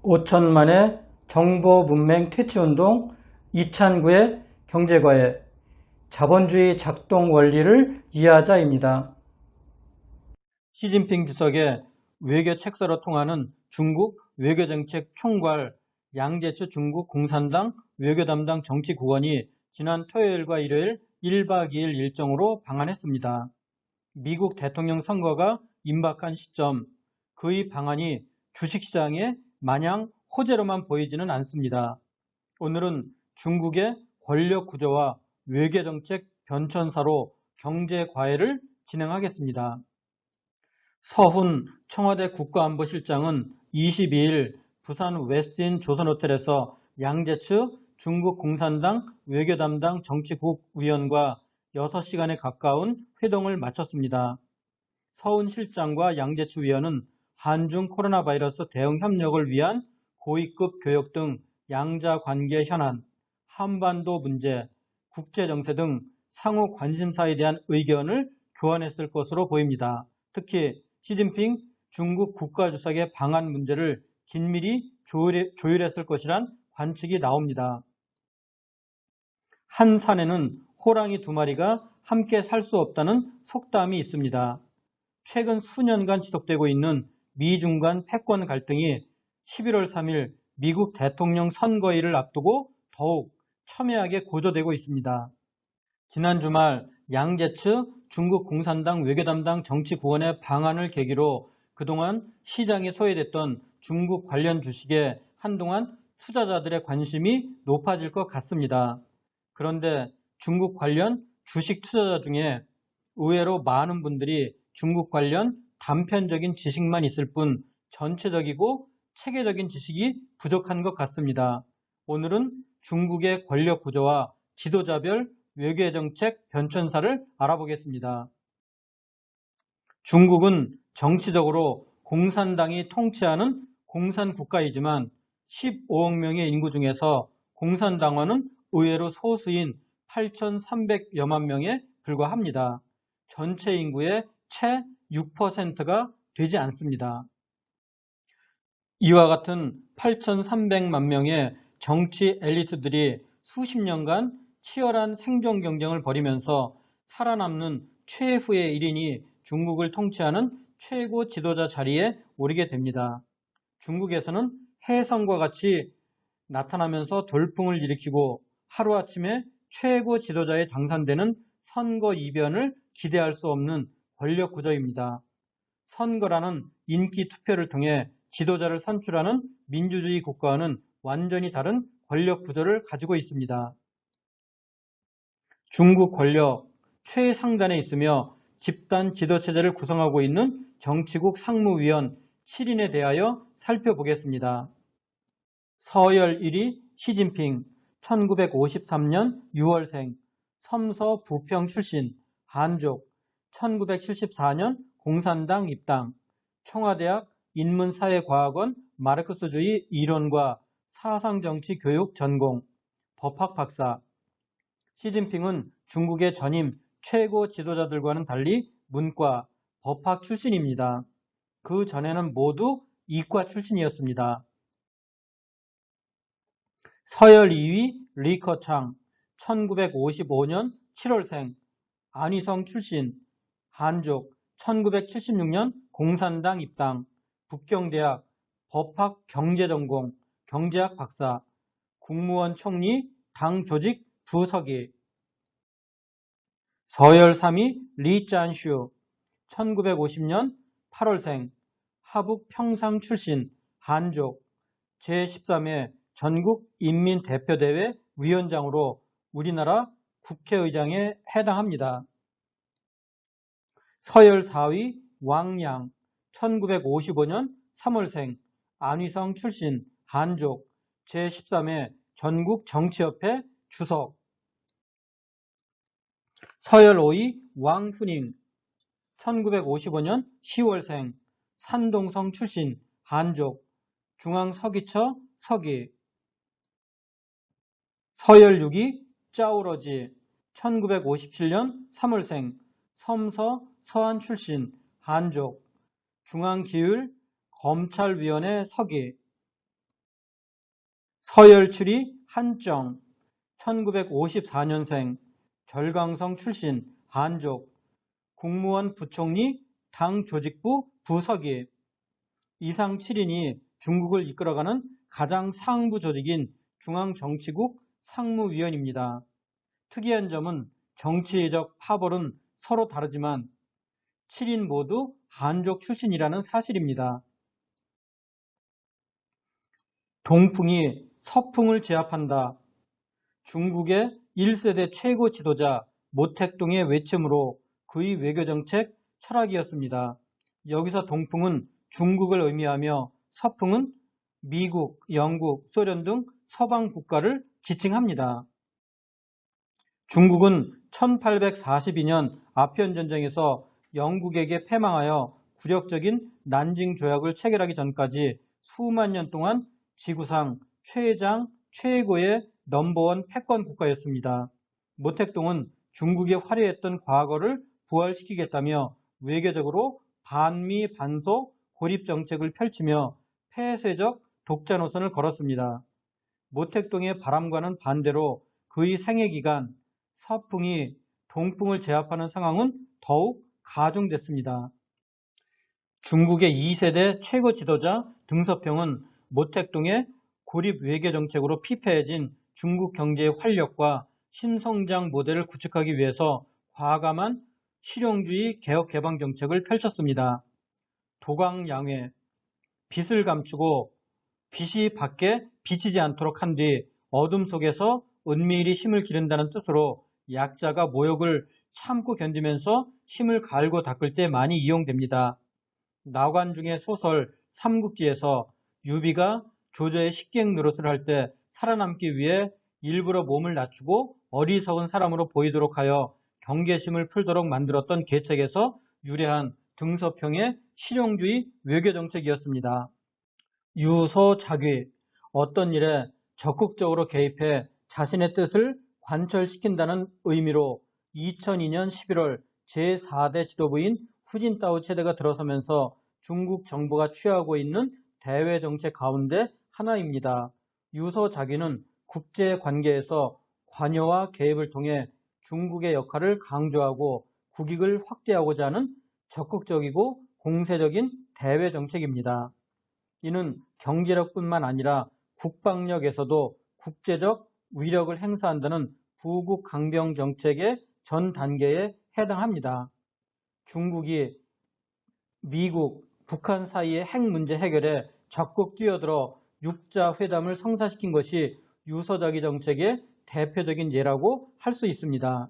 5천만의 정보문맹 퇴치운동, 이찬구의 경제과외, 자본주의 작동 원리를 이해하자입니다. 시진핑 주석의 외교 책사로 통하는 중국 외교정책 총괄 양재추 중국 공산당 외교담당 정치국원이 지난 토요일과 일요일 1박 2일 일정으로 방한했습니다. 미국 대통령 선거가 임박한 시점, 그의 방한이 주식시장에 마냥 호재로만 보이지는 않습니다. 오늘은 중국의 권력 구조와 외교정책 변천사로 경제과외를 진행하겠습니다. 서훈 청와대 국가안보실장은 22일 부산 웨스틴 조선호텔에서 양재추 중국 공산당 외교담당 정치국 위원과 6시간에 가까운 회동을 마쳤습니다. 서훈 실장과 양재추 위원은 한중 코로나 바이러스 대응 협력을 위한 고위급 교역 등 양자 관계 현안, 한반도 문제, 국제정세 등 상호 관심사에 대한 의견을 교환했을 것으로 보입니다. 특히 시진핑 중국 국가주석의 방한 문제를 긴밀히 조율했을 것이란 관측이 나옵니다. 한 산에는 호랑이 2마리가 함께 살 수 없다는 속담이 있습니다. 최근 수년간 지속되고 있는 미중 간 패권 갈등이 11월 3일 미국 대통령 선거일을 앞두고 더욱 첨예하게 고조되고 있습니다. 지난 주말 양재추 중국 공산당 외교담당 정치국원의 방한을 계기로 그동안 시장에 소외됐던 중국 관련 주식에 한동안 투자자들의 관심이 높아질 것 같습니다. 그런데 중국 관련 주식 투자자 중에 의외로 많은 분들이 중국 관련 단편적인 지식만 있을 뿐 전체적이고 체계적인 지식이 부족한 것 같습니다. 오늘은 중국의 권력 구조와 지도자별 외교정책 변천사를 알아보겠습니다. 중국은 정치적으로 공산당이 통치하는 공산국가이지만 15억 명의 인구 중에서 공산당원은 의외로 소수인 8,300여만 명에 불과합니다. 전체 인구의 채 6%가 되지 않습니다. 이와 같은 8,300만 명의 정치 엘리트들이 수십 년간 치열한 생존 경쟁을 벌이면서 살아남는 최후의 1인이 중국을 통치하는 최고 지도자 자리에 오르게 됩니다. 중국에서는 해성과 같이 나타나면서 돌풍을 일으키고 하루아침에 최고 지도자에 당선되는 선거 이변을 기대할 수 없는 권력 구조입니다. 선거라는 인기 투표를 통해 지도자를 선출하는 민주주의 국가와는 완전히 다른 권력 구조를 가지고 있습니다. 중국 권력 최상단에 있으며 집단 지도체제를 구성하고 있는 정치국 상무위원 7인에 대하여 살펴보겠습니다. 서열 1위 시진핑, 1953년 6월생, 섬서 부평 출신, 한족, 1974년 공산당 입당, 청와대학 인문사회과학원 마르크스주의 이론과 사상정치 교육 전공, 법학 박사. 시진핑은 중국의 전임 최고 지도자들과는 달리 문과, 법학 출신입니다. 그 전에는 모두 이과 출신이었습니다. 서열 2위 리커창, 1955년 7월생, 안휘성 출신, 한족, 1976년 공산당 입당, 북경대학 법학 경제전공, 경제학 박사, 국무원 총리 당 조직 부서기. 서열 3위 리짠슈, 1950년 8월생, 하북 평상 출신, 한족, 제13회 전국 인민대표대회 위원장으로 우리나라 국회의장에 해당합니다. 서열 4위 왕양, 1955년 3월생, 안휘성 출신, 한족, 제13회 전국정치협회 주석. 서열 5위 왕훈잉, 1955년 10월생, 산동성 출신, 한족, 중앙서기처 서기. 서열 6위 짜오러지, 1957년 3월생, 섬서 서안 출신, 한족, 중앙기율 검찰위원회 서기. 서열출이 한정, 1954년생, 절강성 출신, 한족, 국무원 부총리, 당 조직부 부서기, 이상 7인이 중국을 이끌어가는 가장 상부 조직인 중앙정치국 상무위원입니다. 특이한 점은 정치적 파벌은 서로 다르지만 7인 모두 한족 출신이라는 사실입니다. 동풍이 서풍을 제압한다. 중국의 1세대 최고 지도자 모택동의 외침으로 그의 외교정책 철학이었습니다. 여기서 동풍은 중국을 의미하며 서풍은 미국, 영국, 소련 등 서방 국가를 지칭합니다. 중국은 1842년 아편전쟁에서 영국에게 패망하여 굴욕적인 난징 조약을 체결하기 전까지 수만 년 동안 지구상 최고의 넘버원 패권 국가였습니다. 모택동은 중국의 화려했던 과거를 부활시키겠다며 외교적으로 반미 반소 고립 정책을 펼치며 폐쇄적 독자 노선을 걸었습니다. 모택동의 바람과는 반대로 그의 생애 기간 서풍이 동풍을 제압하는 상황은 더욱 가중됐습니다. 중국의 2세대 최고 지도자 등서평은 모택동의 고립 외교 정책으로 피폐해진 중국 경제의 활력과 신성장 모델을 구축하기 위해서 과감한 실용주의 개혁 개방 정책을 펼쳤습니다. 도강양회, 빛을 감추고 빛이 밖에 비치지 않도록 한 뒤 어둠 속에서 은밀히 힘을 기른다는 뜻으로 약자가 모욕을 참고 견디면서 힘을 갈고 닦을 때 많이 이용됩니다. 나관중의 소설 삼국지에서 유비가 조조의 식객 노릇을 할 때 살아남기 위해 일부러 몸을 낮추고 어리석은 사람으로 보이도록 하여 경계심을 풀도록 만들었던 계책에서 유래한 등서평의 실용주의 외교정책이었습니다. 유소작위, 어떤 일에 적극적으로 개입해 자신의 뜻을 관철시킨다는 의미로 2002년 11월 제4대 지도부인 후진타오 체제가 들어서면서 중국 정부가 취하고 있는 대외 정책 가운데 하나입니다. 유소작위는 국제관계에서 관여와 개입을 통해 중국의 역할을 강조하고 국익을 확대하고자 하는 적극적이고 공세적인 대외 정책입니다. 이는 경제력뿐만 아니라 국방력에서도 국제적 위력을 행사한다는 부국 강병 정책의 전 단계에 해당합니다. 중국이 미국, 북한 사이의 핵 문제 해결에 적극 뛰어들어 육자 회담을 성사시킨 것이 유소작위 정책의 대표적인 예라고 할 수 있습니다.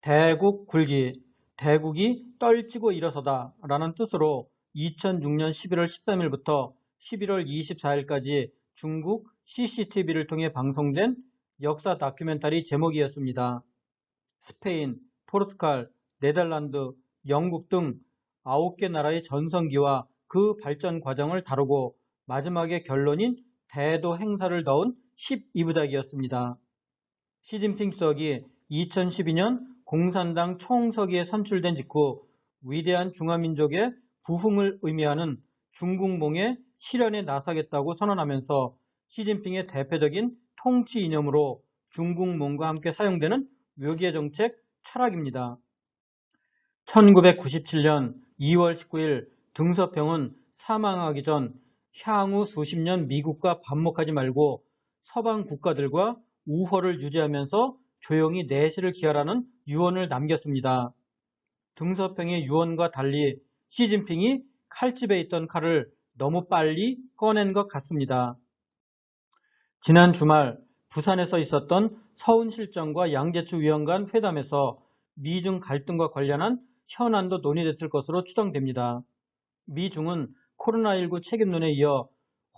대국 굴기, 대국이 떨치고 일어서다 라는 뜻으로 2006년 11월 13일부터 11월 24일까지 중국 CCTV를 통해 방송된 역사 다큐멘터리 제목이었습니다. 스페인, 포르투갈, 네덜란드, 영국 등 9개 나라의 전성기와 그 발전 과정을 다루고 마지막에 결론인 대도 행사를 넣은 12부작이었습니다. 시진핑 주석이 2012년 공산당 총서기에 선출된 직후 위대한 중화민족의 부흥을 의미하는 중국몽의 실현에 나서겠다고 선언하면서 시진핑의 대표적인 통치 이념으로 중국몽과 함께 사용되는 외교정책 철학입니다. 1997년 2월 19일 등서평은 사망하기 전 향후 수십 년 미국과 반목하지 말고 서방 국가들과 우호를 유지하면서 조용히 내실을 기하라는 유언을 남겼습니다. 등서평의 유언과 달리 시진핑이 칼집에 있던 칼을 너무 빨리 꺼낸 것 같습니다. 지난 주말 부산에서 있었던 서훈실장과 양재추 위원 간 회담에서 미중 갈등과 관련한 현안도 논의됐을 것으로 추정됩니다. 미중은 코로나19 책임론에 이어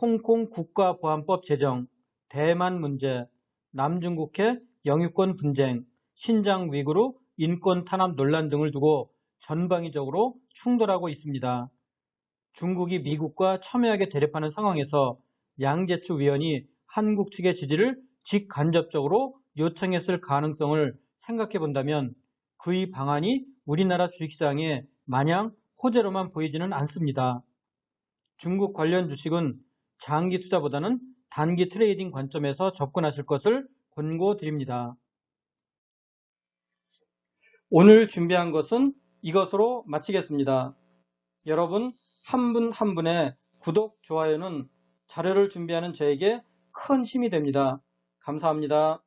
홍콩 국가보안법 제정, 대만 문제, 남중국해 영유권 분쟁, 신장 위구르 인권 탄압 논란 등을 두고 전방위적으로 충돌하고 있습니다. 중국이 미국과 첨예하게 대립하는 상황에서 양재추 위원이 한국 측의 지지를 직간접적으로 요청했을 가능성을 생각해 본다면 그의 방안이 우리나라 주식시장에 마냥 호재로만 보이지는 않습니다. 중국 관련 주식은 장기 투자보다는 단기 트레이딩 관점에서 접근하실 것을 권고드립니다. 오늘 준비한 것은 이것으로 마치겠습니다. 여러분 한 분 한 분의 구독, 좋아요는 자료를 준비하는 저에게 큰 힘이 됩니다. 감사합니다.